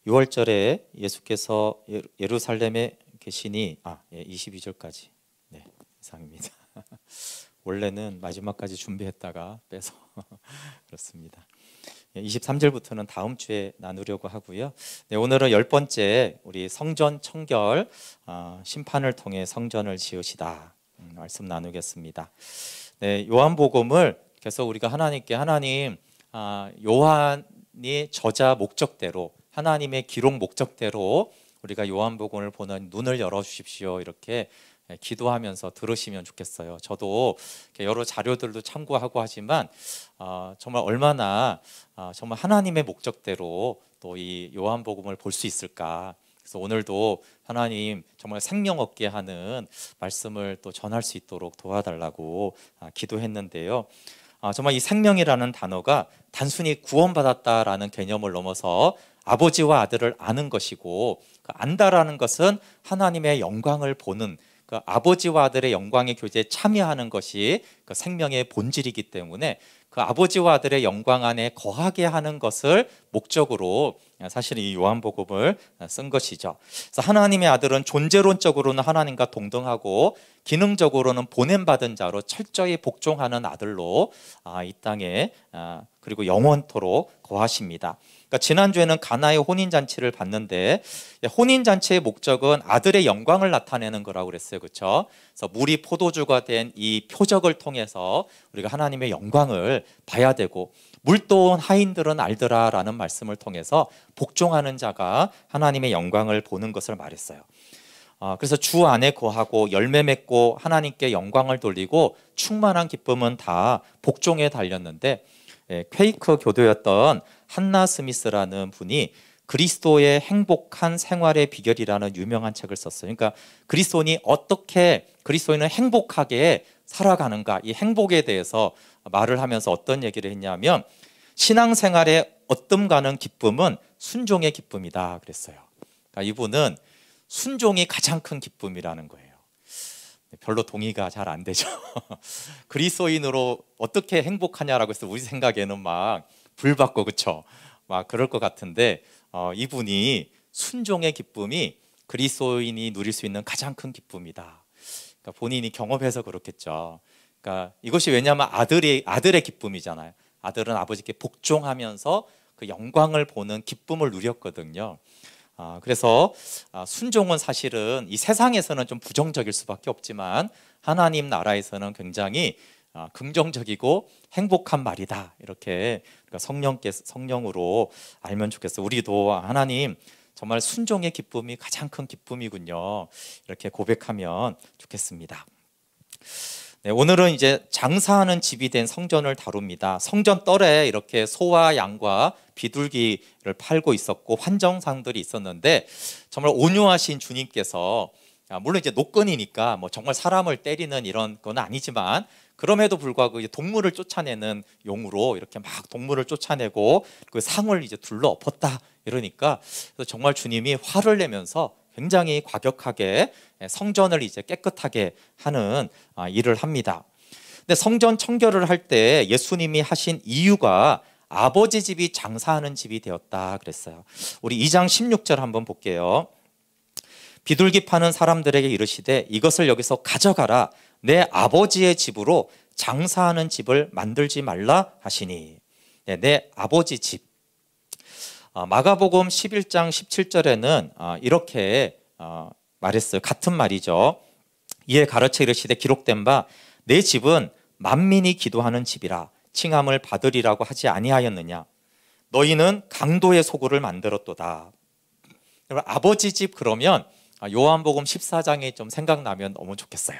6월절에 예수께서 예루살렘에 계시니 22절까지 이상입니다. 원래는 마지막까지 준비했다가 빼서 그렇습니다. 23절부터는 다음 주에 나누려고 하고요. 오늘은 10번째 우리 성전 청결 심판을 통해 성전을 지으시다 말씀 나누겠습니다. 요한복음을 계속 우리가 하나님께 요한이 저자 목적대로 하나님의 기록 목적대로 우리가 요한복음을 보는 눈을 열어주십시오 이렇게 기도하면서 들으시면 좋겠어요. 저도 여러 자료들도 참고하고 하지만 정말 얼마나 정말 하나님의 목적대로 또 이 요한복음을 볼 수 있을까. 그래서 오늘도 하나님 정말 생명 얻게 하는 말씀을 또 전할 수 있도록 도와달라고 기도했는데요. 정말 이 생명이라는 단어가 단순히 구원받았다라는 개념을 넘어서 아버지와 아들을 아는 것이고, 안다라는 것은 하나님의 영광을 보는 아버지와 아들의 영광의 교제에 참여하는 것이 생명의 본질이기 때문에 그 아버지와 아들의 영광 안에 거하게 하는 것을 목적으로 사실 이 요한복음을 쓴 것이죠. 그래서 하나님의 아들은 존재론적으로는 하나님과 동등하고 기능적으로는 보냄받은 자로 철저히 복종하는 아들로 이 땅에 그리고 영원토록 거하십니다. 그러니까 지난주에는 가나의 혼인잔치를 봤는데 혼인잔치의 목적은 아들의 영광을 나타내는 거라고 그랬어요. 그렇죠? 그래서 물이 포도주가 된 이 표적을 통해서 우리가 하나님의 영광을 봐야 되고, 물도온 하인들은 알더라라는 말씀을 통해서 복종하는 자가 하나님의 영광을 보는 것을 말했어요. 그래서 주 안에 거하고 열매 맺고 하나님께 영광을 돌리고 충만한 기쁨은 다 복종에 달렸는데, 퀘이커 교도였던 한나 스미스라는 분이 그리스도의 행복한 생활의 비결이라는 유명한 책을 썼어요. 그러니까 그리스도인은 행복하게 살아가는가, 이 행복에 대해서 말을 하면서 어떤 얘기를 했냐면, 신앙생활의 얻음 가는 기쁨은 순종의 기쁨이다 그랬어요. 그러니까 이분은 순종이 가장 큰 기쁨이라는 거예요. 별로 동의가 잘 안 되죠. 그리스도인으로 어떻게 행복하냐라고 해서 우리 생각에는 막 불받고 그쵸? 막 그럴 것 같은데 이분이 순종의 기쁨이 그리스도인이 누릴 수 있는 가장 큰 기쁨이다. 그러니까 본인이 경험해서 그렇겠죠. 그러니까 이것이 왜냐하면 아들의 기쁨이잖아요. 아들은 아버지께 복종하면서 그 영광을 보는 기쁨을 누렸거든요. 그래서 순종은 사실은 이 세상에서는 좀 부정적일 수밖에 없지만 하나님 나라에서는 굉장히 긍정적이고 행복한 말이다. 이렇게 성령으로 알면 좋겠어요. 우리도 하나님 정말 순종의 기쁨이 가장 큰 기쁨이군요. 이렇게 고백하면 좋겠습니다. 오늘은 이제 장사하는 집이 된 성전을 다룹니다. 성전 뜰에 이렇게 소와 양과 비둘기를 팔고 있었고 환정상들이 있었는데, 정말 온유하신 주님께서 물론 이제 노끈이니까 뭐 정말 사람을 때리는 이런 건 아니지만 그럼에도 불구하고 이제 동물을 쫓아내는 용으로 이렇게 막 동물을 쫓아내고 그 상을 이제 둘러 엎었다 이러니까 정말 주님이 화를 내면서 굉장히 과격하게 성전을 이제 깨끗하게 하는 일을 합니다. 근데 성전 청결을 할 때 예수님이 하신 이유가 아버지 집이 장사하는 집이 되었다 그랬어요. 우리 2장 16절 한번 볼게요. 비둘기 파는 사람들에게 이르시되 이것을 여기서 가져가라. 내 아버지의 집으로 장사하는 집을 만들지 말라 하시니. 내 아버지 집. 마가복음 11장 17절에는 이렇게 말했어요. 같은 말이죠. 이에 가르쳐 이르시되 기록된 바 내 집은 만민이 기도하는 집이라 칭함을 받으리라고 하지 아니하였느냐. 너희는 강도의 소굴을 만들었도다. 아버지 집 그러면 요한복음 14장이 좀 생각나면 너무 좋겠어요.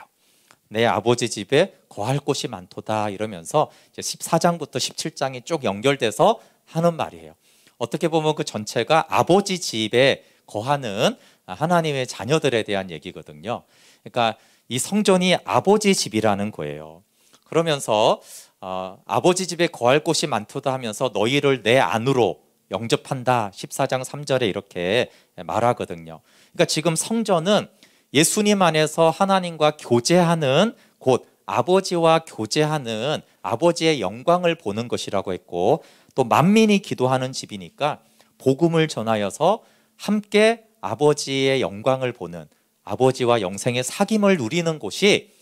내 아버지 집에 거할 곳이 많도다 이러면서 이제 14장부터 17장이 쭉 연결돼서 하는 말이에요. 어떻게 보면 그 전체가 아버지 집에 거하는 하나님의 자녀들에 대한 얘기거든요. 그러니까 이 성전이 아버지 집이라는 거예요. 그러면서 아버지 집에 거할 곳이 많도다 하면서 너희를 내 안으로 영접한다 14장 3절에 이렇게 말하거든요. 그러니까 지금 성전은 예수님 안에서 하나님과 교제하는 곳, 아버지와 교제하는 아버지의 영광을 보는 것이라고 했고, 또 만민이 기도하는 집이니까 복음을 전하여서 함께 아버지의 영광을 보는, 아버지와 영생의 사귐을 누리는 곳이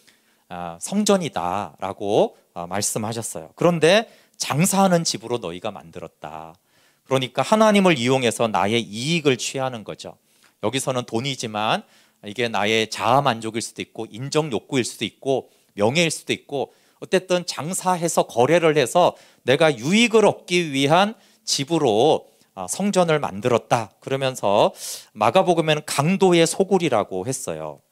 성전이다라고 말씀하셨어요. 그런데 장사하는 집으로 너희가 만들었다. 그러니까 하나님을 이용해서 나의 이익을 취하는 거죠. 여기서는 돈이지만 이게 나의 자아 만족일 수도 있고 인정 욕구일 수도 있고 명예일 수도 있고, 어쨌든 장사해서 거래를 해서 내가 유익을 얻기 위한 집으로 성전을 만들었다. 그러면서 마가복음에는 강도의 소굴이라고 했어요.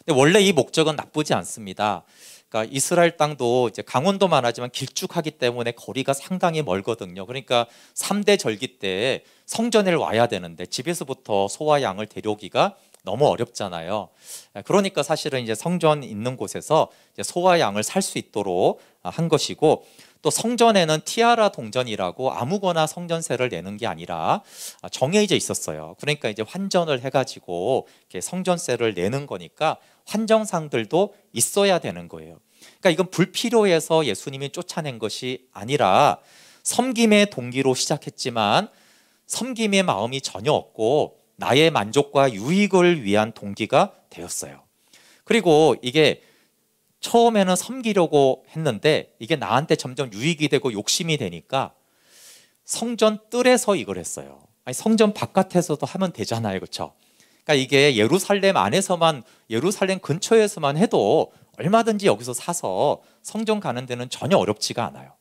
근데 원래 이 목적은 나쁘지 않습니다. 그러니까 이스라엘 땅도 이제 강원도만 하지만 길쭉하기 때문에 거리가 상당히 멀거든요. 그러니까 3대 절기 때 성전에 와야 되는데 집에서부터 소와 양을 데려오기가 너무 어렵잖아요. 그러니까 사실은 이제 성전 있는 곳에서 이제 소와 양을 살 수 있도록 한 것이고, 또 성전에는 티아라 동전이라고 아무거나 성전세를 내는 게 아니라 정해져 있었어요. 그러니까 이제 환전을 해가지고 이렇게 성전세를 내는 거니까 환정상들도 있어야 되는 거예요. 그러니까 이건 불필요해서 예수님이 쫓아낸 것이 아니라 섬김의 동기로 시작했지만 섬김의 마음이 전혀 없고 나의 만족과 유익을 위한 동기가 되었어요. 그리고 이게 처음에는 섬기려고 했는데 이게 나한테 점점 유익이 되고 욕심이 되니까 성전 뜰에서 이걸 했어요. 아니, 성전 바깥에서도 하면 되잖아요, 그렇죠? 그러니까 이게 예루살렘 안에서만, 예루살렘 근처에서만 해도 얼마든지 여기서 사서 성전 가는 데는 전혀 어렵지가 않아요.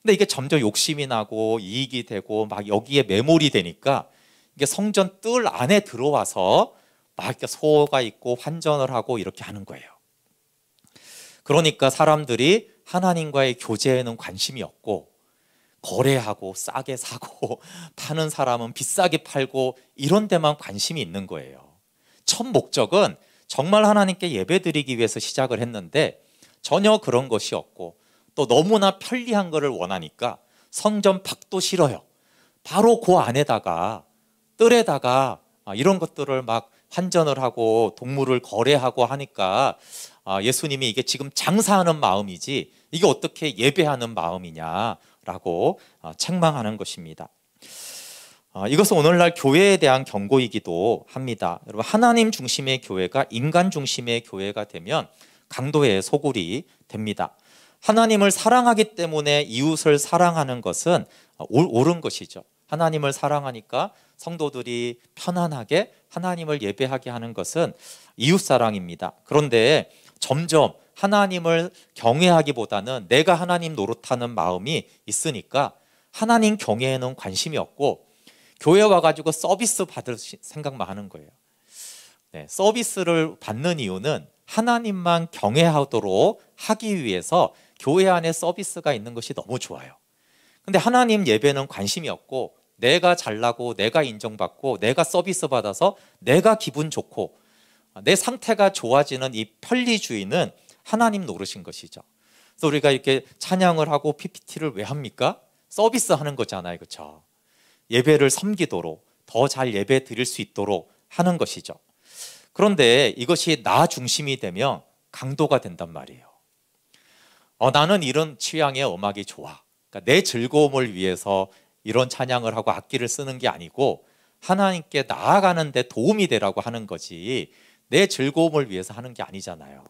근데 이게 점점 욕심이 나고 이익이 되고 막 여기에 매몰이 되니까 이게 성전 뜰 안에 들어와서 막 이렇게 소가 있고 환전을 하고 이렇게 하는 거예요. 그러니까 사람들이 하나님과의 교제에는 관심이 없고 거래하고 싸게 사고 파는 사람은 비싸게 팔고 이런 데만 관심이 있는 거예요. 첫 목적은 정말 하나님께 예배드리기 위해서 시작을 했는데 전혀 그런 것이 없고, 또 너무나 편리한 것을 원하니까 성전 밖도 싫어요. 바로 그 안에다가 뜰에다가 이런 것들을 막 환전을 하고 동물을 거래하고 하니까 예수님이 이게 지금 장사하는 마음이지 이게 어떻게 예배하는 마음이냐라고 책망하는 것입니다. 이것은 오늘날 교회에 대한 경고이기도 합니다. 여러분, 하나님 중심의 교회가 인간 중심의 교회가 되면 강도의 소굴이 됩니다. 하나님을 사랑하기 때문에 이웃을 사랑하는 것은 옳은 것이죠. 하나님을 사랑하니까 성도들이 편안하게 하나님을 예배하게 하는 것은 이웃사랑입니다. 그런데 점점 하나님을 경외하기보다는 내가 하나님 노릇하는 마음이 있으니까 하나님 경외에는 관심이 없고 교회 와가지고 서비스 받을 생각만 하는 거예요. 네, 서비스를 받는 이유는 하나님만 경외하도록 하기 위해서 교회 안에 서비스가 있는 것이 너무 좋아요. 근데 하나님 예배는 관심이 없고 내가 잘나고 내가 인정받고 내가 서비스 받아서 내가 기분 좋고 내 상태가 좋아지는 이 편리주의는 하나님 노릇인 것이죠. 그래서 우리가 이렇게 찬양을 하고 PPT를 왜 합니까? 서비스 하는 거잖아요, 그렇죠? 예배를 섬기도록, 더 잘 예배 드릴 수 있도록 하는 것이죠. 그런데 이것이 나 중심이 되면 강도가 된단 말이에요. 나는 이런 취향의 음악이 좋아. 그러니까 내 즐거움을 위해서 이런 찬양을 하고 악기를 쓰는 게 아니고 하나님께 나아가는 데 도움이 되라고 하는 거지 내 즐거움을 위해서 하는 게 아니잖아요.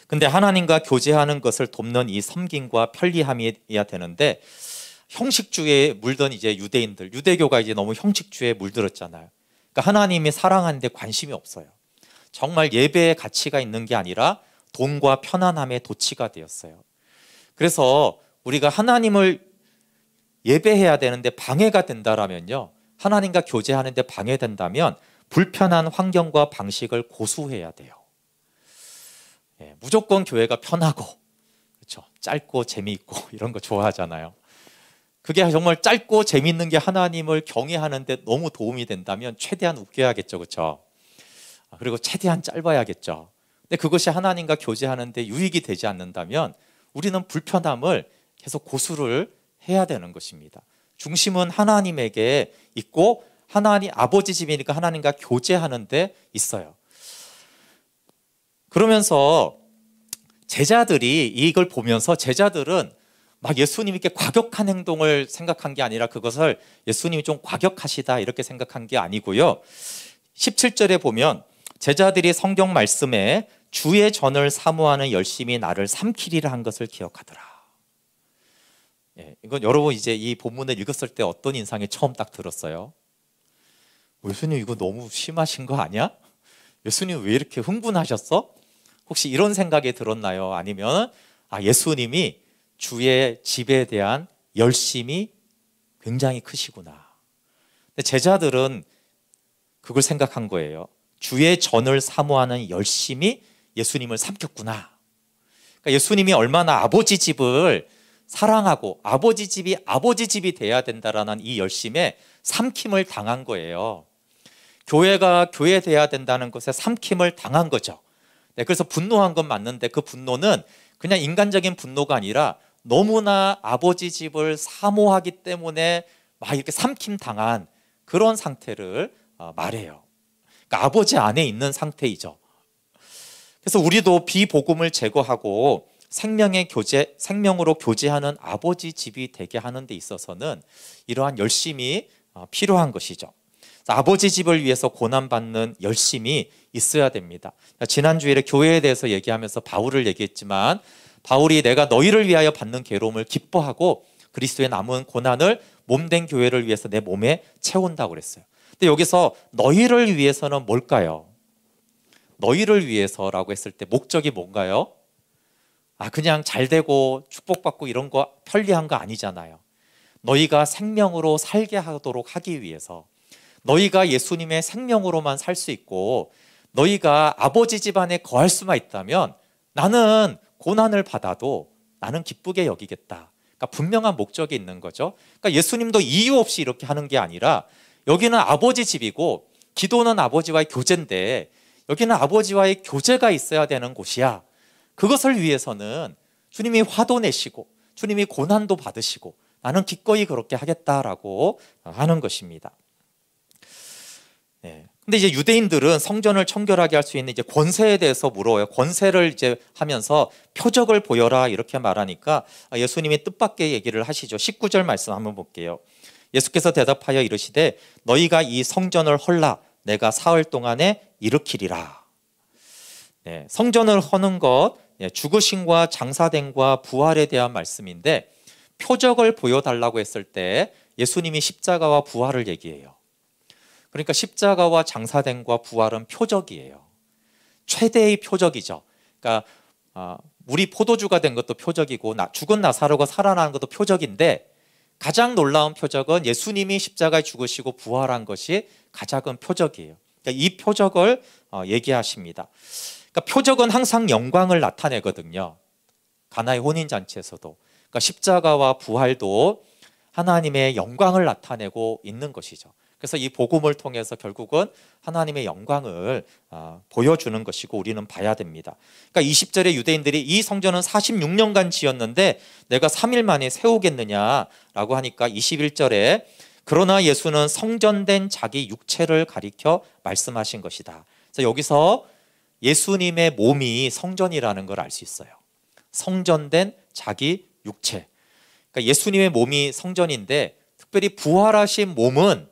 근데 하나님과 교제하는 것을 돕는 이 섬김과 편리함이어야 되는데 형식주의에 물든 이제 유대인들, 유대교가 이제 너무 형식주의에 물들었잖아요. 그러니까 하나님이 사랑하는데 관심이 없어요. 정말 예배의 가치가 있는 게 아니라 돈과 편안함의 도치가 되었어요. 그래서 우리가 하나님을 예배해야 되는데 방해가 된다라면요, 하나님과 교제하는데 방해된다면 불편한 환경과 방식을 고수해야 돼요. 무조건 교회가 편하고, 그렇죠? 짧고 재미있고 이런 거 좋아하잖아요. 그게 정말 짧고 재미있는 게 하나님을 경외하는데 너무 도움이 된다면 최대한 웃겨야겠죠, 그렇죠? 그리고 최대한 짧아야겠죠. 근데 그것이 하나님과 교제하는데 유익이 되지 않는다면 우리는 불편함을 계속 고수를 해야 되는 것입니다. 중심은 하나님에게 있고 하나님 아버지 집이니까 하나님과 교제하는 데 있어요. 그러면서 제자들이 이걸 보면서 제자들은 막 예수님이 이렇게 과격한 행동을 생각한 게 아니라 그것을 예수님이 좀 과격하시다 이렇게 생각한 게 아니고요. 17절에 보면 제자들이 성경 말씀에 주의 전을 사모하는 열심히 나를 삼키리라 한 것을 기억하더라. 예, 이건 여러분 이제 이 본문을 읽었을 때 어떤 인상이 처음 딱 들었어요? 예수님 이거 너무 심하신 거 아니야? 예수님 왜 이렇게 흥분하셨어? 혹시 이런 생각이 들었나요? 아니면 예수님이 주의 집에 대한 열심이 굉장히 크시구나. 근데 제자들은 그걸 생각한 거예요. 주의 전을 사모하는 열심이 예수님을 삼켰구나. 그러니까 예수님이 얼마나 아버지 집을 사랑하고 아버지 집이 돼야 된다라는 이 열심에 삼킴을 당한 거예요. 교회가 교회 돼야 된다는 것에 삼킴을 당한 거죠. 네, 그래서 분노한 건 맞는데 그 분노는 그냥 인간적인 분노가 아니라 너무나 아버지 집을 사모하기 때문에 막 이렇게 삼킴 당한 그런 상태를 말해요. 그러니까 아버지 안에 있는 상태이죠. 그래서 우리도 비복음을 제거하고 생명으로 교제하는 아버지 집이 되게 하는 데 있어서는 이러한 열심이 필요한 것이죠. 아버지 집을 위해서 고난받는 열심이 있어야 됩니다. 지난주에 교회에 대해서 얘기하면서 바울을 얘기했지만 바울이 내가 너희를 위하여 받는 괴로움을 기뻐하고 그리스도의 남은 고난을 몸된 교회를 위해서 내 몸에 채운다고 그랬어요. 근데 여기서 너희를 위해서는 뭘까요? 너희를 위해서라고 했을 때 목적이 뭔가요? 그냥 잘 되고 축복받고 이런 거 편리한 거 아니잖아요. 너희가 생명으로 살게 하도록 하기 위해서, 너희가 예수님의 생명으로만 살 수 있고 너희가 아버지 집안에 거할 수만 있다면 나는 고난을 받아도 나는 기쁘게 여기겠다. 그러니까 분명한 목적이 있는 거죠. 그러니까 예수님도 이유 없이 이렇게 하는 게 아니라 여기는 아버지 집이고 기도는 아버지와의 교제인데 여기는 아버지와의 교제가 있어야 되는 곳이야. 그것을 위해서는 주님이 화도 내시고 주님이 고난도 받으시고 나는 기꺼이 그렇게 하겠다라고 하는 것입니다. 네. 근데 이제 유대인들은 성전을 청결하게 할 수 있는 이제 권세에 대해서 물어요. 권세를 이제 하면서 표적을 보여라 이렇게 말하니까 예수님이 뜻밖의 얘기를 하시죠. 19절 말씀 한번 볼게요. 예수께서 대답하여 이르시되 너희가 이 성전을 헐라 내가 사흘 동안에 일으키리라. 네, 성전을 허는 것, 죽으심과 장사됨과 부활에 대한 말씀인데 표적을 보여달라고 했을 때 예수님이 십자가와 부활을 얘기해요. 그러니까 십자가와 장사됨과 부활은 표적이에요. 최대의 표적이죠. 그러니까 물이 포도주가 된 것도 표적이고 죽은 나사로가 살아나는 것도 표적인데 가장 놀라운 표적은 예수님이 십자가에 죽으시고 부활한 것이 가장 큰 표적이에요. 그러니까 이 표적을 얘기하십니다. 그러니까 표적은 항상 영광을 나타내거든요. 가나의 혼인잔치에서도. 그러니까 십자가와 부활도 하나님의 영광을 나타내고 있는 것이죠. 그래서 이 복음을 통해서 결국은 하나님의 영광을 보여주는 것이고 우리는 봐야 됩니다. 그러니까 20절에 유대인들이 이 성전은 46년간 지었는데 내가 3일 만에 세우겠느냐라고 하니까 21절에 그러나 예수는 성전된 자기 육체를 가리켜 말씀하신 것이다. 그래서 여기서 예수님의 몸이 성전이라는 걸 알 수 있어요. 성전된 자기 육체. 그러니까 예수님의 몸이 성전인데 특별히 부활하신 몸은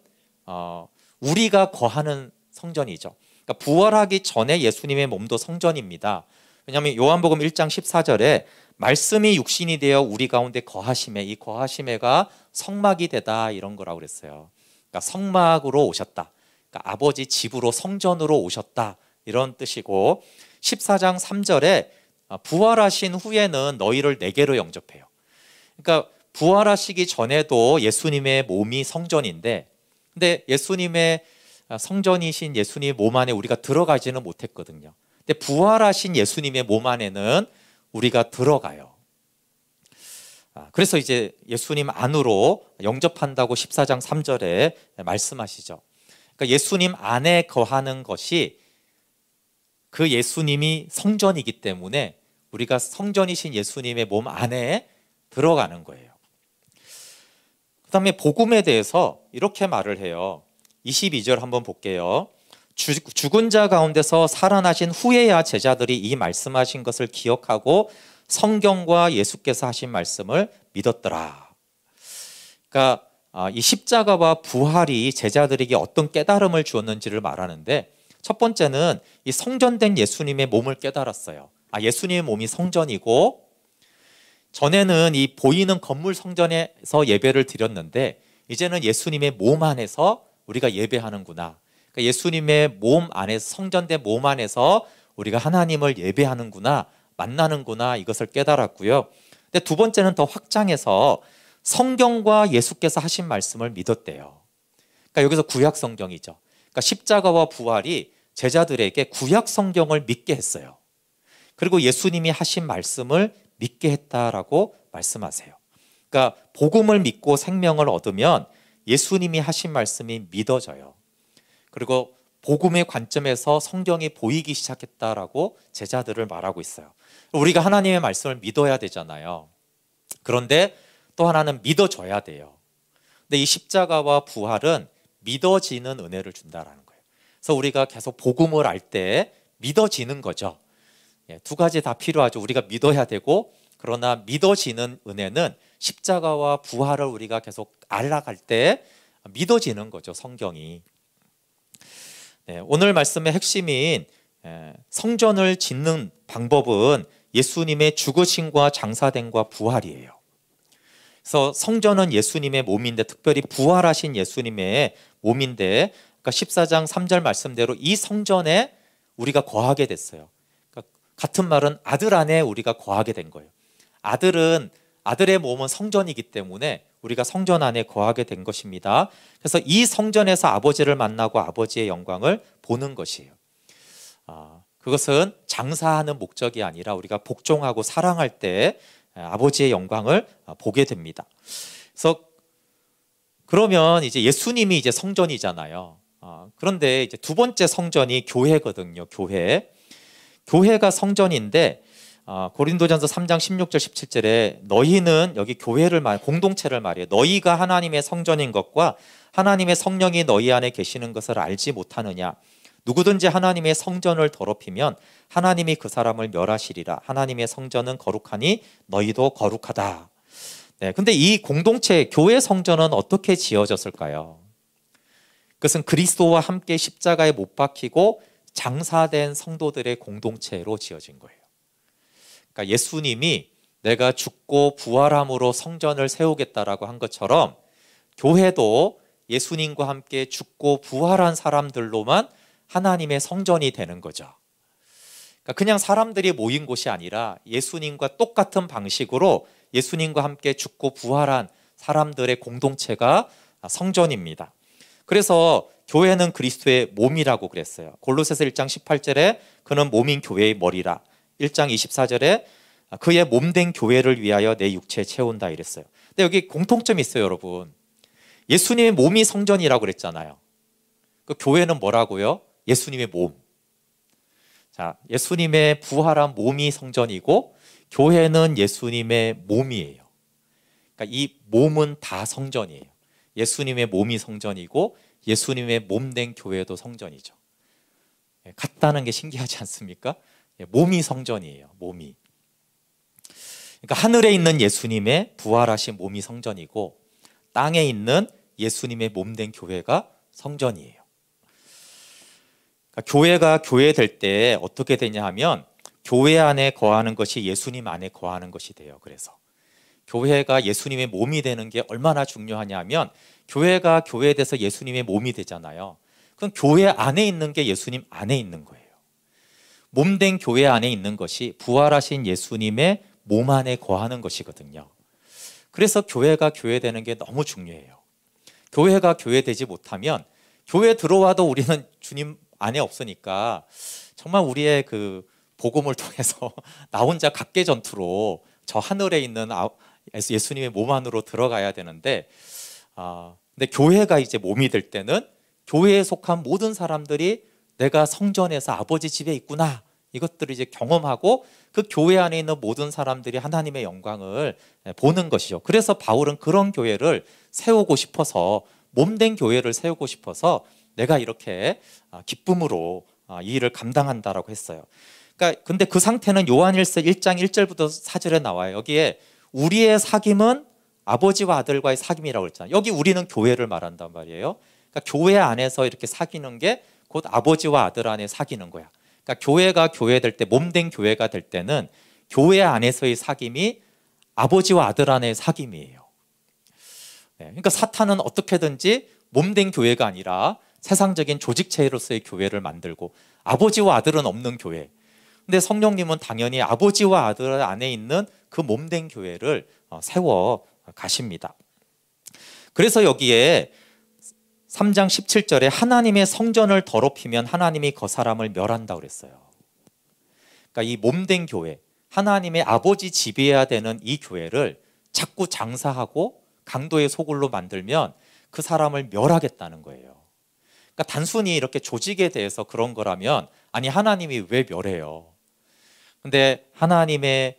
우리가 거하는 성전이죠. 그러니까 부활하기 전에 예수님의 몸도 성전입니다. 왜냐하면 요한복음 1장 14절에 말씀이 육신이 되어 우리 가운데 거하심에, 이 거하심에가 성막이 되다 이런 거라고 그랬어요. 그러니까 성막으로 오셨다. 그러니까 아버지 집으로 성전으로 오셨다 이런 뜻이고 14장 3절에 부활하신 후에는 너희를 내게로 영접해요. 그러니까 부활하시기 전에도 예수님의 몸이 성전인데 근데 예수님의 성전이신 예수님의 몸 안에 우리가 들어가지는 못했거든요. 근데 부활하신 예수님의 몸 안에는 우리가 들어가요. 그래서 이제 예수님 안으로 영접한다고 14장 3절에 말씀하시죠. 그러니까 예수님 안에 거하는 것이 그 예수님이 성전이기 때문에 우리가 성전이신 예수님의 몸 안에 들어가는 거예요. 그 다음에 복음에 대해서 이렇게 말을 해요. 22절 한번 볼게요. 죽은 자 가운데서 살아나신 후에야 제자들이 이 말씀하신 것을 기억하고 성경과 예수께서 하신 말씀을 믿었더라. 그러니까 이 십자가와 부활이 제자들에게 어떤 깨달음을 주었는지를 말하는데, 첫 번째는 이 성전된 예수님의 몸을 깨달았어요. 예수님의 몸이 성전이고, 전에는 이 보이는 건물 성전에서 예배를 드렸는데 이제는 예수님의 몸 안에서 우리가 예배하는구나. 그러니까 예수님의 몸 안에서, 성전된 몸 안에서 우리가 하나님을 예배하는구나, 만나는구나, 이것을 깨달았고요. 근데 두 번째는 더 확장해서 성경과 예수께서 하신 말씀을 믿었대요. 그러니까 여기서 구약 성경이죠. 그러니까 십자가와 부활이 제자들에게 구약 성경을 믿게 했어요. 그리고 예수님이 하신 말씀을 믿게 했다라고 말씀하세요. 그러니까 복음을 믿고 생명을 얻으면 예수님이 하신 말씀이 믿어져요. 그리고 복음의 관점에서 성경이 보이기 시작했다라고 제자들을 말하고 있어요. 우리가 하나님의 말씀을 믿어야 되잖아요. 그런데 또 하나는 믿어줘야 돼요. 근데 이 십자가와 부활은 믿어지는 은혜를 준다라는 거예요. 그래서 우리가 계속 복음을 알 때 믿어지는 거죠. 두 가지 다 필요하죠. 우리가 믿어야 되고, 그러나 믿어지는 은혜는 십자가와 부활을 우리가 계속 알아갈 때 믿어지는 거죠, 성경이. 오늘 말씀의 핵심인 성전을 짓는 방법은 예수님의 죽으심과 장사됨과 부활이에요. 그래서 성전은 예수님의 몸인데, 특별히 부활하신 예수님의 몸인데, 그러니까 14장 3절 말씀대로 이 성전에 우리가 거하게 됐어요. 그러니까 같은 말은 아들 안에 우리가 거하게 된 거예요. 아들의 몸은 성전이기 때문에 우리가 성전 안에 거하게 된 것입니다. 그래서 이 성전에서 아버지를 만나고 아버지의 영광을 보는 것이에요. 그것은 장사하는 목적이 아니라 우리가 복종하고 사랑할 때 아버지의 영광을 보게 됩니다. 그래서 그러면 이제 예수님이 이제 성전이잖아요. 그런데 이제 두 번째 성전이 교회거든요. 교회가 성전인데, 고린도전서 3장 16절 17절에 너희는, 여기 교회를 공동체를 말해요. 너희가 하나님의 성전인 것과 하나님의 성령이 너희 안에 계시는 것을 알지 못하느냐. 누구든지 하나님의 성전을 더럽히면 하나님이 그 사람을 멸하시리라. 하나님의 성전은 거룩하니 너희도 거룩하다. 근데 이 공동체, 교회 성전은 어떻게 지어졌을까요? 그것은 그리스도와 함께 십자가에 못 박히고 장사된 성도들의 공동체로 지어진 거예요. 그러니까 예수님이 내가 죽고 부활함으로 성전을 세우겠다라고 한 것처럼 교회도 예수님과 함께 죽고 부활한 사람들로만 하나님의 성전이 되는 거죠. 그러니까 그냥 사람들이 모인 곳이 아니라 예수님과 똑같은 방식으로 예수님과 함께 죽고 부활한 사람들의 공동체가 성전입니다. 그래서 교회는 그리스도의 몸이라고 그랬어요. 골로새서 1장 18절에 그는 몸인 교회의 머리라. 1장 24절에 그의 몸된 교회를 위하여 내 육체에 채운다 이랬어요. 근데 여기 공통점이 있어요, 여러분. 예수님의 몸이 성전이라고 그랬잖아요. 그 교회는 뭐라고요? 예수님의 몸. 자, 예수님의 부활한 몸이 성전이고 교회는 예수님의 몸이에요. 그러니까 이 몸은 다 성전이에요. 예수님의 몸이 성전이고 예수님의 몸된 교회도 성전이죠. 같다는 게 신기하지 않습니까? 몸이 성전이에요. 몸이. 그러니까 하늘에 있는 예수님의 부활하신 몸이 성전이고 땅에 있는 예수님의 몸된 교회가 성전이에요. 그러니까 교회가 교회될 때 어떻게 되냐 하면 교회 안에 거하는 것이 예수님 안에 거하는 것이 돼요. 그래서 교회가 예수님의 몸이 되는 게 얼마나 중요하냐면 교회가 교회돼서 예수님의 몸이 되잖아요. 그럼 교회 안에 있는 게 예수님 안에 있는 거예요. 몸된 교회 안에 있는 것이 부활하신 예수님의 몸 안에 거하는 것이거든요. 그래서 교회가 교회되는 게 너무 중요해요. 교회가 교회되지 못하면 교회 들어와도 우리는 주님 안에 없으니까 정말 우리의 그 복음을 통해서 나 혼자 각계 전투로 저 하늘에 있는 예수님의 몸 안으로 들어가야 되는데, 근데 교회가 이제 몸이 될 때는 교회에 속한 모든 사람들이 내가 성전에서 아버지 집에 있구나, 이것들을 이제 경험하고 그 교회 안에 있는 모든 사람들이 하나님의 영광을 보는 것이죠. 그래서 바울은 그런 교회를 세우고 싶어서, 몸된 교회를 세우고 싶어서 내가 이렇게 기쁨으로 이 일을 감당한다라고 했어요. 그러니까 근데 그 상태는 요한일서 1장 1절부터 4절에 나와요. 여기에 우리의 사귐은 아버지와 아들과의 사귐이라고 했잖아요. 여기 우리는 교회를 말한단 말이에요. 그러니까 교회 안에서 이렇게 사귀는 게 곧 아버지와 아들 안에 사귀는 거야. 그러니까 교회가 교회될 때, 몸된 교회가 될 때는 교회 안에서의 사귐이 아버지와 아들 안의 사귐이에요. 네, 그러니까 사탄은 어떻게든지 몸된 교회가 아니라 세상적인 조직체로서의 교회를 만들고 아버지와 아들은 없는 교회. 근데 성령님은 당연히 아버지와 아들 안에 있는 그 몸된 교회를 세워 가십니다. 그래서 여기에 3장 17절에 하나님의 성전을 더럽히면 하나님이 그 사람을 멸한다고 그랬어요. 그러니까 이 몸된 교회, 하나님의 아버지 지배해야 되는 이 교회를 자꾸 장사하고 강도의 소굴로 만들면 그 사람을 멸하겠다는 거예요. 그러니까 단순히 이렇게 조직에 대해서 그런 거라면 아니 하나님이 왜 멸해요? 근데 하나님의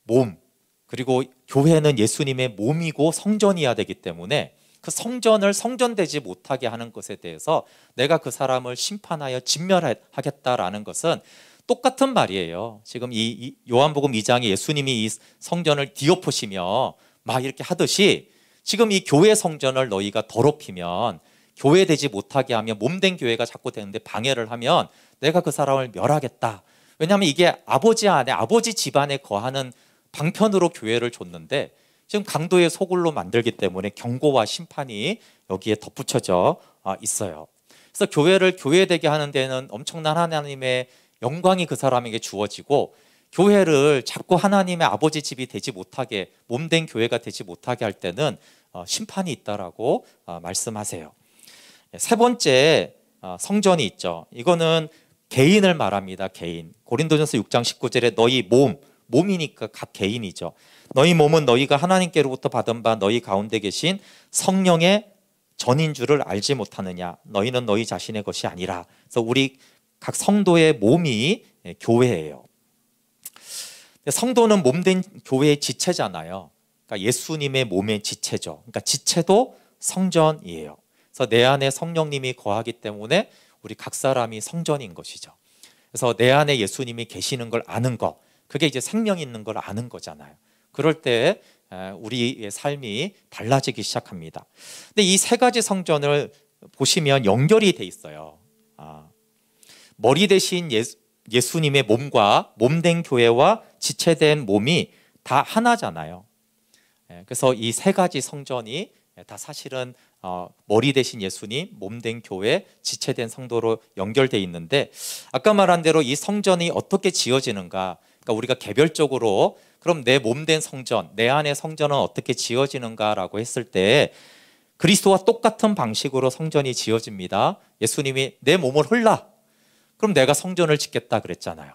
몸, 그리고 교회는 예수님의 몸이고 성전이어야 되기 때문에 그 성전을 성전되지 못하게 하는 것에 대해서 내가 그 사람을 심판하여 진멸하겠다라는 것은 똑같은 말이에요. 지금 이 요한복음 2장에 예수님이 이 성전을 뒤엎으시며 막 이렇게 하듯이 지금 이 교회 성전을 너희가 더럽히면, 교회 되지 못하게 하면, 몸된 교회가 자꾸 되는데 방해를 하면 내가 그 사람을 멸하겠다. 왜냐하면 이게 아버지 안에, 아버지 집안에 거하는 방편으로 교회를 줬는데 지금 강도의 소굴로 만들기 때문에 경고와 심판이 여기에 덧붙여져 있어요. 그래서 교회를 교회되게 하는 데는 엄청난 하나님의 영광이 그 사람에게 주어지고, 교회를 자꾸 하나님의 아버지 집이 되지 못하게, 몸된 교회가 되지 못하게 할 때는 심판이 있다라고 말씀하세요. 세 번째 성전이 있죠. 이거는 개인을 말합니다. 개인. 고린도전서 6장 19절에 너희 몸이니까 각 개인이죠. 너희 몸은 너희가 하나님께로부터 받은 바 너희 가운데 계신 성령의 전인 줄을 알지 못하느냐. 너희는 너희 자신의 것이 아니라. 그래서 우리 각 성도의 몸이 교회예요. 성도는 몸된 교회의 지체잖아요. 그러니까 예수님의 몸의 지체죠. 그러니까 지체도 성전이에요. 그래서 내 안에 성령님이 거하기 때문에 우리 각 사람이 성전인 것이죠. 그래서 내 안에 예수님이 계시는 걸 아는 것, 그게 이제 생명 있는 걸 아는 거잖아요. 그럴 때 우리의 삶이 달라지기 시작합니다. 근데 이 세 가지 성전을 보시면 연결이 돼 있어요. 머리 대신 예수님의 몸과 몸된 교회와 지체된 몸이 다 하나잖아요. 그래서 이 세 가지 성전이 다 사실은 머리 대신 예수님, 몸된 교회, 지체된 성도로 연결되어 있는데, 아까 말한 대로 이 성전이 어떻게 지어지는가, 그러니까 우리가 개별적으로 그럼 내 몸된 성전, 내 안의 성전은 어떻게 지어지는가라고 했을 때 그리스도와 똑같은 방식으로 성전이 지어집니다. 예수님이 내 몸을 헐라, 그럼 내가 성전을 짓겠다 그랬잖아요.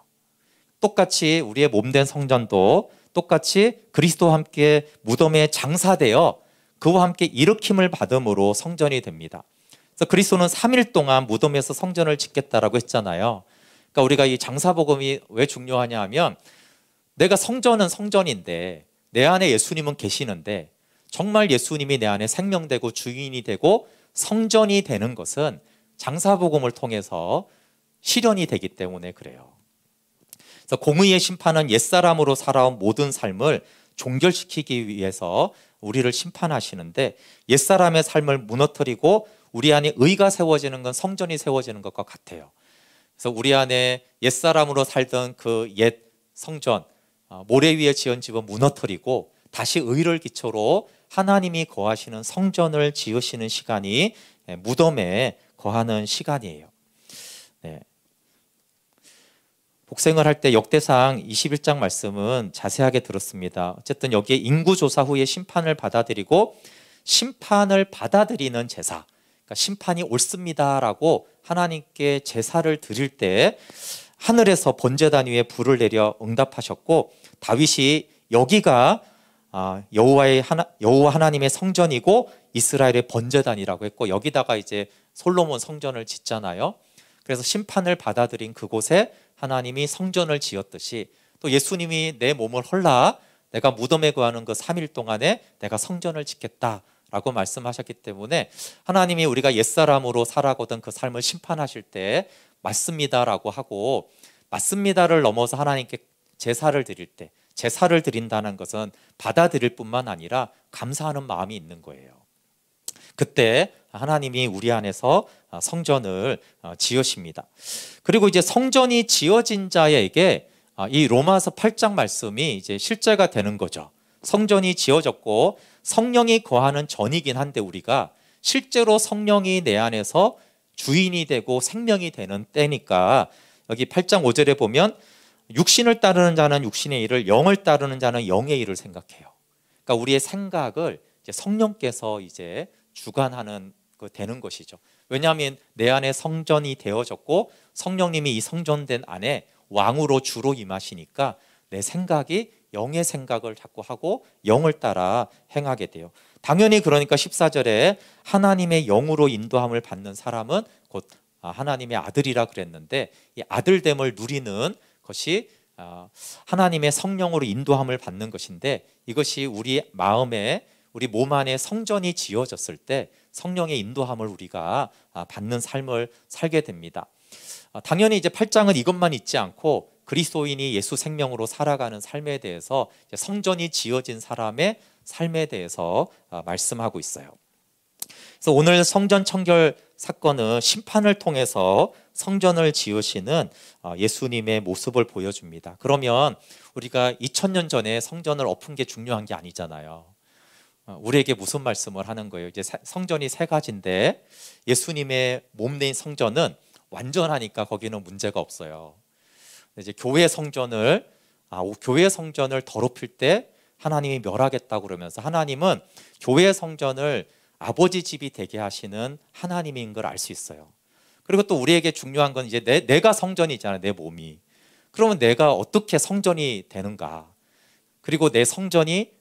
똑같이 우리의 몸된 성전도 똑같이 그리스도와 함께 무덤에 장사되어 그와 함께 일으킴을 받음으로 성전이 됩니다. 그래서 그리스도는 3일 동안 무덤에서 성전을 짓겠다라고 했잖아요. 그러니까 우리가 이 장사복음이 왜 중요하냐 하면, 내가 성전은 성전인데 내 안에 예수님은 계시는데 정말 예수님이 내 안에 생명되고 주인이 되고 성전이 되는 것은 장사복음을 통해서 실현이 되기 때문에 그래요. 그래서 공의의 심판은 옛사람으로 살아온 모든 삶을 종결시키기 위해서 우리를 심판하시는데, 옛사람의 삶을 무너뜨리고 우리 안에 의가 세워지는 건 성전이 세워지는 것과 같아요. 그래서 우리 안에 옛사람으로 살던 그 옛 성전, 모래 위에 지은 집은 무너뜨리고 다시 의를 기초로 하나님이 거하시는 성전을 지으시는 시간이 무덤에 거하는 시간이에요. 네. 복생을 할 때 역대상 21장 말씀은 자세하게 들었습니다. 어쨌든 여기에 인구조사 후에 심판을 받아들이고, 심판을 받아들이는 제사, 그러니까 심판이 옳습니다라고 하나님께 제사를 드릴 때 하늘에서 번제단 위에 불을 내려 응답하셨고, 다윗이 여기가 여호와 하나님의 성전이고 이스라엘의 번제단이라고 했고, 여기다가 이제 솔로몬 성전을 짓잖아요. 그래서 심판을 받아들인 그곳에 하나님이 성전을 지었듯이, 또 예수님이 내 몸을 헐라, 내가 무덤에 거하는 그 3일 동안에 내가 성전을 짓겠다라고 말씀하셨기 때문에, 하나님이 우리가 옛사람으로 살아가던 그 삶을 심판하실 때 맞습니다라고 하고, 맞습니다를 넘어서 하나님께 제사를 드릴 때, 제사를 드린다는 것은 받아들일 뿐만 아니라 감사하는 마음이 있는 거예요. 그때 하나님이 우리 안에서 성전을 지으십니다. 그리고 이제 성전이 지어진 자에게 이 로마서 8장 말씀이 이제 실제가 되는 거죠. 성전이 지어졌고 성령이 거하는 전이긴 한데 우리가 실제로 성령이 내 안에서 주인이 되고 생명이 되는 때니까 여기 8장 5절에 보면 육신을 따르는 자는 육신의 일을, 영을 따르는 자는 영의 일을 생각해요. 그러니까 우리의 생각을 이제 성령께서 이제 주관하는 되는 것이죠. 왜냐하면 내 안에 성전이 되어졌고 성령님이 이 성전된 안에 왕으로 주로 임하시니까 내 생각이 영의 생각을 자꾸 하고 영을 따라 행하게 돼요. 당연히 그러니까 14절에 하나님의 영으로 인도함을 받는 사람은 곧 하나님의 아들이라 그랬는데 이 아들됨을 누리는 것이 하나님의 성령으로 인도함을 받는 것인데 이것이 우리 마음에 우리 몸 안에 성전이 지어졌을 때 성령의 인도함을 우리가 받는 삶을 살게 됩니다. 당연히 이제 8장은 이것만 있지 않고 그리스도인이 예수 생명으로 살아가는 삶에 대해서 성전이 지어진 사람의 삶에 대해서 말씀하고 있어요. 그래서 오늘 성전 청결 사건은 심판을 통해서 성전을 지으시는 예수님의 모습을 보여줍니다. 그러면 우리가 2000년 전에 성전을 엎은 게 중요한 게 아니잖아요. 우리에게 무슨 말씀을 하는 거예요? 이제 성전이 세 가지인데 예수님의 몸내인 성전은 완전하니까 거기는 문제가 없어요. 이제 교회 성전을 더럽힐 때 하나님이 멸하겠다고 그러면서 하나님은 교회 성전을 아버지 집이 되게 하시는 하나님인 걸 알 수 있어요. 그리고 또 우리에게 중요한 건 이제 내가 성전이잖아요. 내 몸이. 그러면 내가 어떻게 성전이 되는가? 그리고 내 성전이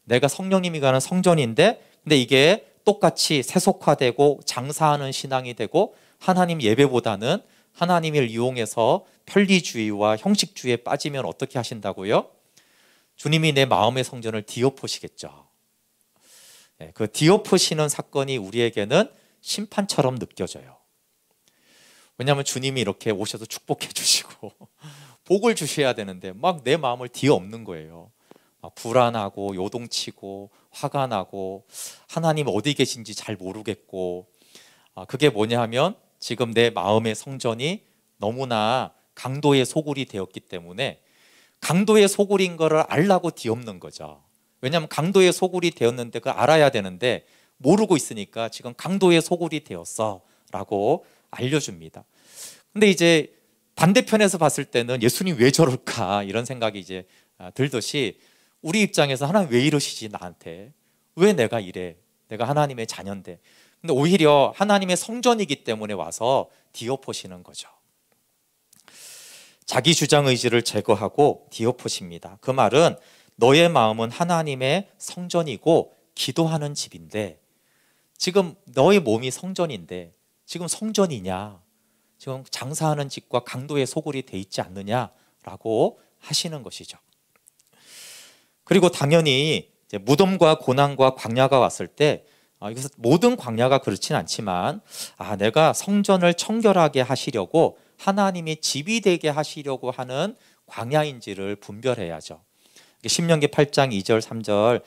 내가 성령님이 가는 성전인데 근데 이게 똑같이 세속화되고 장사하는 신앙이 되고 하나님 예배보다는 하나님을 이용해서 편리주의와 형식주의에 빠지면 어떻게 하신다고요? 주님이 내 마음의 성전을 뒤엎으시겠죠. 그 뒤엎으시는 사건이 우리에게는 심판처럼 느껴져요. 왜냐하면 주님이 이렇게 오셔서 축복해 주시고 복을 주셔야 되는데 막 내 마음을 뒤엎는 거예요. 불안하고 요동치고 화가 나고 하나님 어디 계신지 잘 모르겠고 그게 뭐냐 하면 지금 내 마음의 성전이 너무나 강도의 소굴이 되었기 때문에 강도의 소굴인 거를 알라고 뒤엎는 거죠. 왜냐하면 강도의 소굴이 되었는데 그걸 알아야 되는데 모르고 있으니까 지금 강도의 소굴이 되었어 라고 알려줍니다. 근데 이제 반대편에서 봤을 때는 예수님 왜 저럴까 이런 생각이 이제 들듯이 우리 입장에서 하나님 왜 이러시지 나한테? 왜 내가 이래? 내가 하나님의 자녀인데. 근데 오히려 하나님의 성전이기 때문에 와서 뒤엎으시는 거죠. 자기 주장 의지를 제거하고 뒤엎으십니다. 그 말은 너의 마음은 하나님의 성전이고 기도하는 집인데 지금 너의 몸이 성전인데 지금 성전이냐? 지금 장사하는 집과 강도의 소굴이 돼 있지 않느냐라고 하시는 것이죠. 그리고 당연히 이제 무덤과 고난과 광야가 왔을 때 이것은 모든 광야가 그렇진 않지만 내가 성전을 청결하게 하시려고 하나님이 집이 되게 하시려고 하는 광야인지를 분별해야죠. 신명기 8장 2절 3절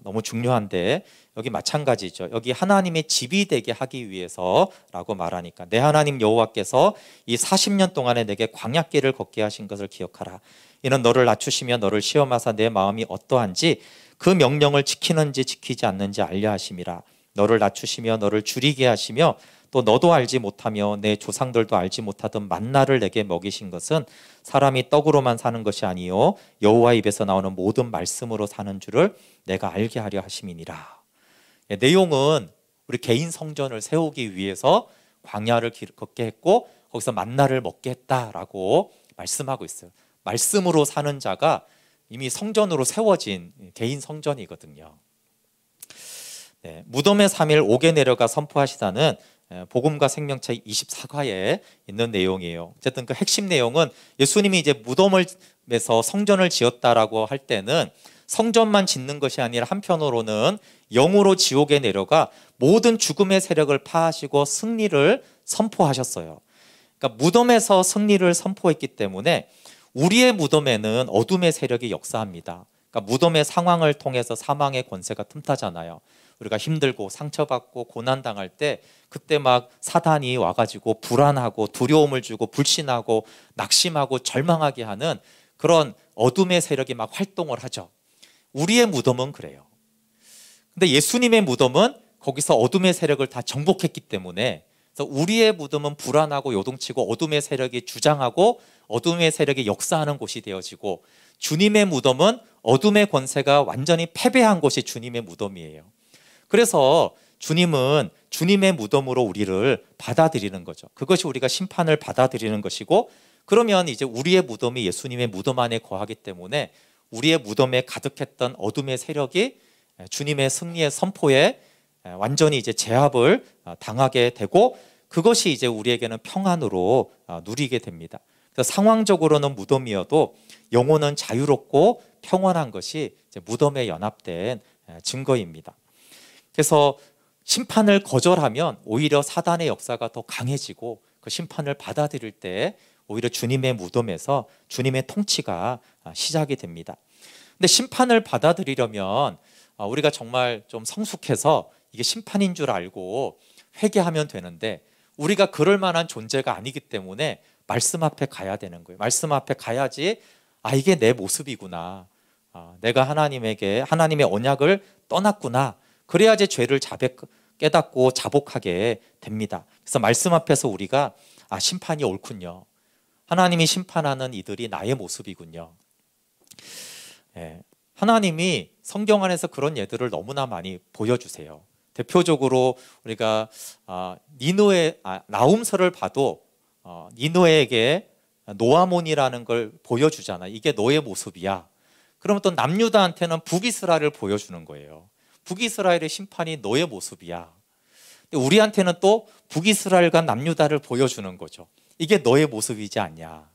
너무 중요한데 여기 마찬가지죠. 여기 하나님의 집이 되게 하기 위해서라고 말하니까 내 하나님 여호와께서 이 40년 동안에 내게 광야길을 걷게 하신 것을 기억하라. 이는 너를 낮추시며 너를 시험하사 내 마음이 어떠한지 그 명령을 지키는지 지키지 않는지 알려 하심이라. 너를 낮추시며 너를 줄이게 하시며 또 너도 알지 못하며 내 조상들도 알지 못하던 만나를 내게 먹이신 것은 사람이 떡으로만 사는 것이 아니요 여호와 입에서 나오는 모든 말씀으로 사는 줄을 내가 알게 하려 하심이니라. 내용은 우리 개인 성전을 세우기 위해서 광야를 걷게 했고 거기서 만나를 먹게 했다라고 말씀하고 있어요. 말씀으로 사는 자가 이미 성전으로 세워진 개인 성전이거든요. 무덤의 3일 옥에 내려가 선포하시다는 복음과 생명책 24과에 있는 내용이에요. 어쨌든 그 핵심 내용은 예수님이 이제 무덤에서 성전을 지었다라고 할 때는 성전만 짓는 것이 아니라 한편으로는 영으로 지옥에 내려가 모든 죽음의 세력을 파하시고 승리를 선포하셨어요. 그러니까 무덤에서 승리를 선포했기 때문에 우리의 무덤에는 어둠의 세력이 역사합니다. 그러니까 무덤의 상황을 통해서 사망의 권세가 틈타잖아요. 우리가 힘들고 상처받고 고난당할 때 그때 막 사단이 와가지고 불안하고 두려움을 주고 불신하고 낙심하고 절망하게 하는 그런 어둠의 세력이 막 활동을 하죠. 우리의 무덤은 그래요. 근데 예수님의 무덤은 거기서 어둠의 세력을 다 정복했기 때문에, 그래서 우리의 무덤은 불안하고 요동치고 어둠의 세력이 주장하고 어둠의 세력이 역사하는 곳이 되어지고, 주님의 무덤은 어둠의 권세가 완전히 패배한 곳이 주님의 무덤이에요. 그래서 주님은 주님의 무덤으로 우리를 받아들이는 거죠. 그것이 우리가 심판을 받아들이는 것이고, 그러면 이제 우리의 무덤이 예수님의 무덤 안에 거하기 때문에 우리의 무덤에 가득했던 어둠의 세력이 주님의 승리의 선포에 완전히 이제 제압을 당하게 되고, 그것이 이제 우리에게는 평안으로 누리게 됩니다. 그래서 상황적으로는 무덤이어도 영혼은 자유롭고 평안한 것이 이제 무덤에 연합된 증거입니다. 그래서 심판을 거절하면 오히려 사단의 역사가 더 강해지고, 그 심판을 받아들일 때 오히려 주님의 무덤에서 주님의 통치가 시작이 됩니다. 근데 심판을 받아들이려면 우리가 정말 좀 성숙해서 이게 심판인 줄 알고 회개하면 되는데, 우리가 그럴 만한 존재가 아니기 때문에 말씀 앞에 가야 되는 거예요. 말씀 앞에 가야지 이게 내 모습이구나, 내가 하나님의 언약을 떠났구나, 그래야지 죄를 깨닫고 자복하게 됩니다. 그래서 말씀 앞에서 우리가 심판이 옳군요, 하나님이 심판하는 이들이 나의 모습이군요. 하나님이 성경 안에서 그런 예들을 너무나 많이 보여주세요. 대표적으로 우리가 나훔서를 봐도 니느웨에게 노아몬이라는 걸 보여주잖아요. 이게 너의 모습이야. 그러면 또 남유다한테는 북이스라엘을 보여주는 거예요. 북이스라엘의 심판이 너의 모습이야. 근데 우리한테는 또 북이스라엘과 남유다를 보여주는 거죠. 이게 너의 모습이지 않냐.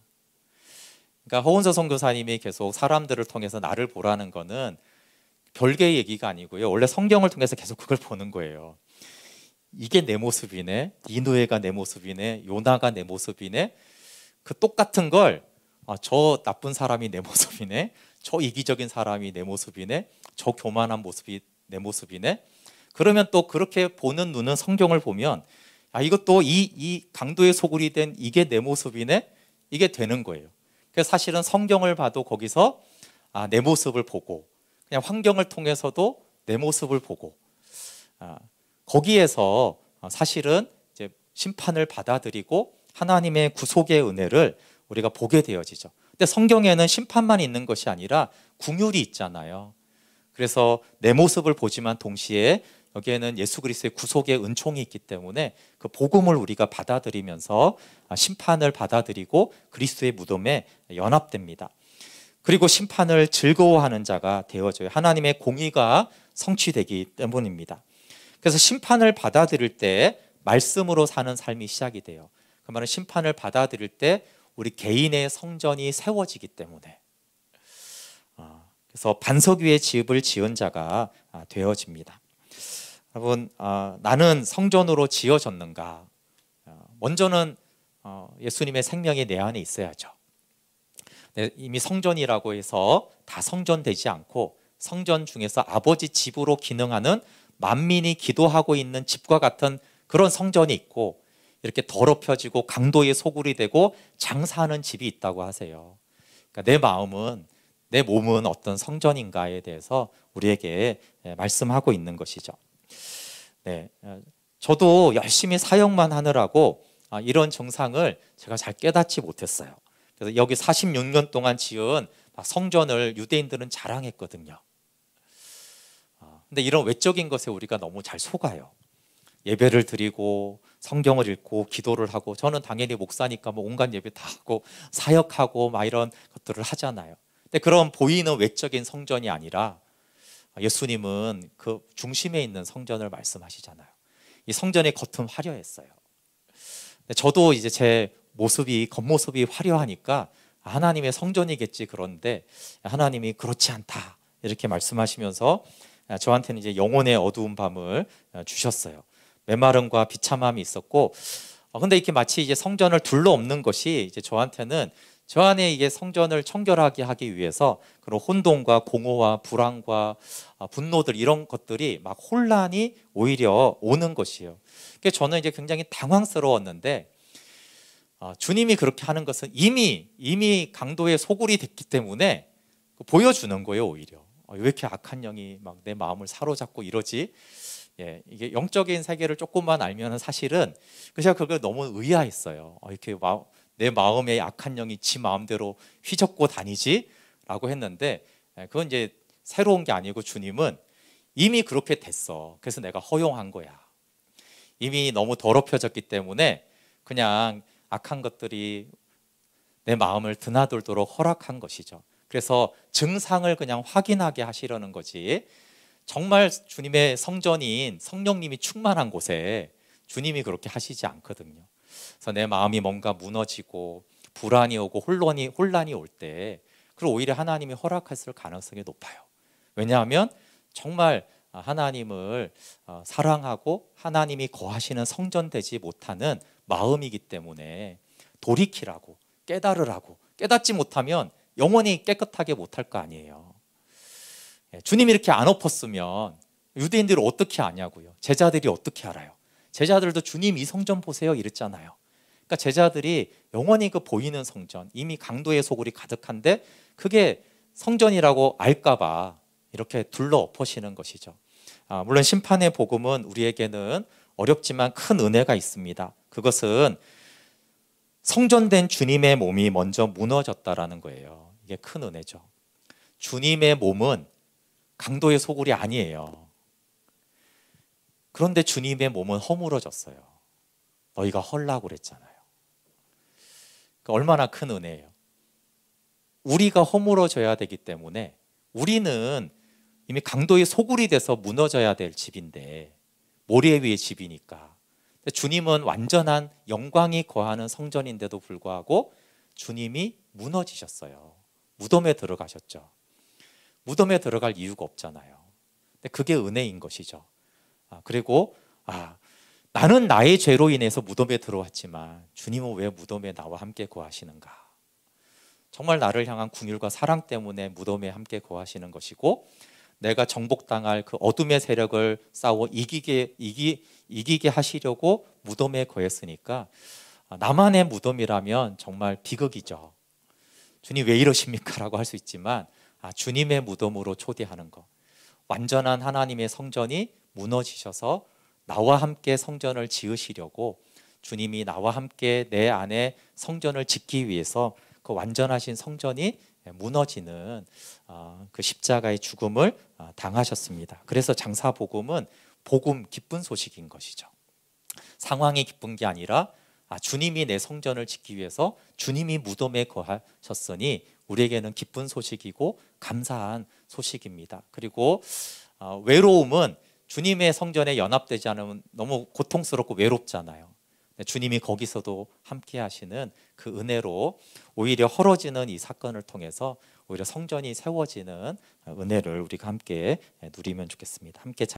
그러니까 허은서 선교사님이 계속 사람들을 통해서 나를 보라는 거는 별개의 얘기가 아니고요, 원래 성경을 통해서 계속 그걸 보는 거예요. 이게 내 모습이네, 니느웨가 내 모습이네, 요나가 내 모습이네, 그 똑같은 걸 저 나쁜 사람이 내 모습이네, 저 이기적인 사람이 내 모습이네, 저 교만한 모습이 내 모습이네. 그러면 또 그렇게 보는 눈은 성경을 보면 이것도 이 강도의 소굴이 된 이게 내 모습이네, 이게 되는 거예요. 그래서 사실은 성경을 봐도 거기서 내 모습을 보고, 그냥 환경을 통해서도 내 모습을 보고, 거기에서 사실은 이제 심판을 받아들이고 하나님의 구속의 은혜를 우리가 보게 되어지죠. 근데 성경에는 심판만 있는 것이 아니라 긍휼이 있잖아요. 그래서 내 모습을 보지만 동시에 여기에는 예수 그리스도의 구속의 은총이 있기 때문에 그 복음을 우리가 받아들이면서 심판을 받아들이고 그리스도의 무덤에 연합됩니다. 그리고 심판을 즐거워하는 자가 되어져요. 하나님의 공의가 성취되기 때문입니다. 그래서 심판을 받아들일 때 말씀으로 사는 삶이 시작이 돼요. 그 말은 심판을 받아들일 때 우리 개인의 성전이 세워지기 때문에, 그래서 반석 위에 집을 지은 자가 되어집니다. 여러분, 나는 성전으로 지어졌는가? 먼저는 예수님의 생명이 내 안에 있어야죠. 이미 성전이라고 해서 다 성전되지 않고, 성전 중에서 아버지 집으로 기능하는 만민이 기도하고 있는 집과 같은 그런 성전이 있고, 이렇게 더럽혀지고 강도의 소굴이 되고 장사하는 집이 있다고 하세요. 그러니까 내 마음은, 내 몸은 어떤 성전인가에 대해서 우리에게 말씀하고 있는 것이죠. 네, 저도 열심히 사역만 하느라고 이런 정상을 제가 잘 깨닫지 못했어요. 그래서 여기 46년 동안 지은 성전을 유대인들은 자랑했거든요. 근데 이런 외적인 것에 우리가 너무 잘 속아요. 예배를 드리고 성경을 읽고 기도를 하고, 저는 당연히 목사니까 온갖 예배 다 하고 사역하고 이런 것들을 하잖아요. 근데 그런 보이는 외적인 성전이 아니라 예수님은 그 중심에 있는 성전을 말씀하시잖아요. 이 성전의 겉은 화려했어요. 저도 이제 제 겉모습이 화려하니까 하나님의 성전이겠지, 그런데 하나님이 그렇지 않다 이렇게 말씀하시면서 저한테는 이제 영혼의 어두운 밤을 주셨어요. 메마름과 비참함이 있었고, 근데 이렇게 마치 이제 성전을 둘러엎는 것이 이제 저한테는 저 안에 이게 성전을 청결하게 하기 위해서 그런 혼돈과 공허와 불안과 분노들 이런 것들이 막 혼란이 오히려 오는 것이에요. 그래서 저는 이제 굉장히 당황스러웠는데 주님이 그렇게 하는 것은 이미 강도의 소굴이 됐기 때문에 보여주는 거예요. 오히려 왜 이렇게 악한 영이 막 내 마음을 사로잡고 이러지? 예, 이게 영적인 세계를 조금만 알면은 사실은 제가 그걸 너무 의아했어요. 이렇게 내 마음에 악한 영이 지 마음대로 휘젓고 다니지? 라고 했는데 그건 이제 새로운 게 아니고 주님은 이미 그렇게 됐어. 그래서 내가 허용한 거야. 이미 너무 더럽혀졌기 때문에 그냥 악한 것들이 내 마음을 드나들도록 허락한 것이죠. 그래서 증상을 그냥 확인하게 하시려는 거지, 정말 주님의 성전인 성령님이 충만한 곳에 주님이 그렇게 하시지 않거든요. 그래서 내 마음이 뭔가 무너지고 불안이 오고 혼란이 올 때 그리고 오히려 하나님이 허락했을 가능성이 높아요. 왜냐하면 정말 하나님을 사랑하고 하나님이 거하시는 성전 되지 못하는 마음이기 때문에 돌이키라고, 깨달으라고, 깨닫지 못하면 영원히 깨끗하게 못할 거 아니에요. 주님이 이렇게 안 엎었으면 유대인들이 어떻게 아냐고요. 제자들이 어떻게 알아요? 제자들도 주님 이 성전 보세요 이랬잖아요. 그러니까 제자들이 영원히 그 보이는 성전, 이미 강도의 소굴이 가득한데 그게 성전이라고 알까 봐 이렇게 둘러 엎으시는 것이죠. 물론 심판의 복음은 우리에게는 어렵지만 큰 은혜가 있습니다. 그것은 성전된 주님의 몸이 먼저 무너졌다라는 거예요. 이게 큰 은혜죠. 주님의 몸은 강도의 소굴이 아니에요. 그런데 주님의 몸은 허물어졌어요. 너희가 헐라고 그랬잖아요. 그러니까 얼마나 큰 은혜예요. 우리가 허물어져야 되기 때문에 우리는 이미 강도의 소굴이 돼서 무너져야 될 집인데, 모래 위의 집이니까. 주님은 완전한 영광이 거하는 성전인데도 불구하고 주님이 무너지셨어요. 무덤에 들어가셨죠. 무덤에 들어갈 이유가 없잖아요. 근데 그게 은혜인 것이죠. 그리고 나는 나의 죄로 인해서 무덤에 들어왔지만 주님은 왜 무덤에 나와 함께 거하시는가? 정말 나를 향한 긍휼과 사랑 때문에 무덤에 함께 거하시는 것이고, 내가 정복당할 그 어둠의 세력을 싸워 이기게 하시려고 무덤에 거했으니까 나만의 무덤이라면 정말 비극이죠. 주님 왜 이러십니까? 라고 할 수 있지만 주님의 무덤으로 초대하는 것, 완전한 하나님의 성전이 무너지셔서 나와 함께 성전을 지으시려고 주님이 나와 함께 내 안에 성전을 짓기 위해서 그 완전하신 성전이 무너지는 그 십자가의 죽음을 당하셨습니다. 그래서 장사복음은 복음, 기쁜 소식인 것이죠. 상황이 기쁜 게 아니라 주님이 내 성전을 짓기 위해서 주님이 무덤에 거하셨으니 우리에게는 기쁜 소식이고 감사한 소식입니다. 그리고 외로움은 주님의 성전에 연합되지 않으면 너무 고통스럽고 외롭잖아요. 주님이 거기서도 함께 하시는 그 은혜로 오히려 헐어지는 이 사건을 통해서 오히려 성전이 세워지는 은혜를 우리가 함께 누리면 좋겠습니다. 함께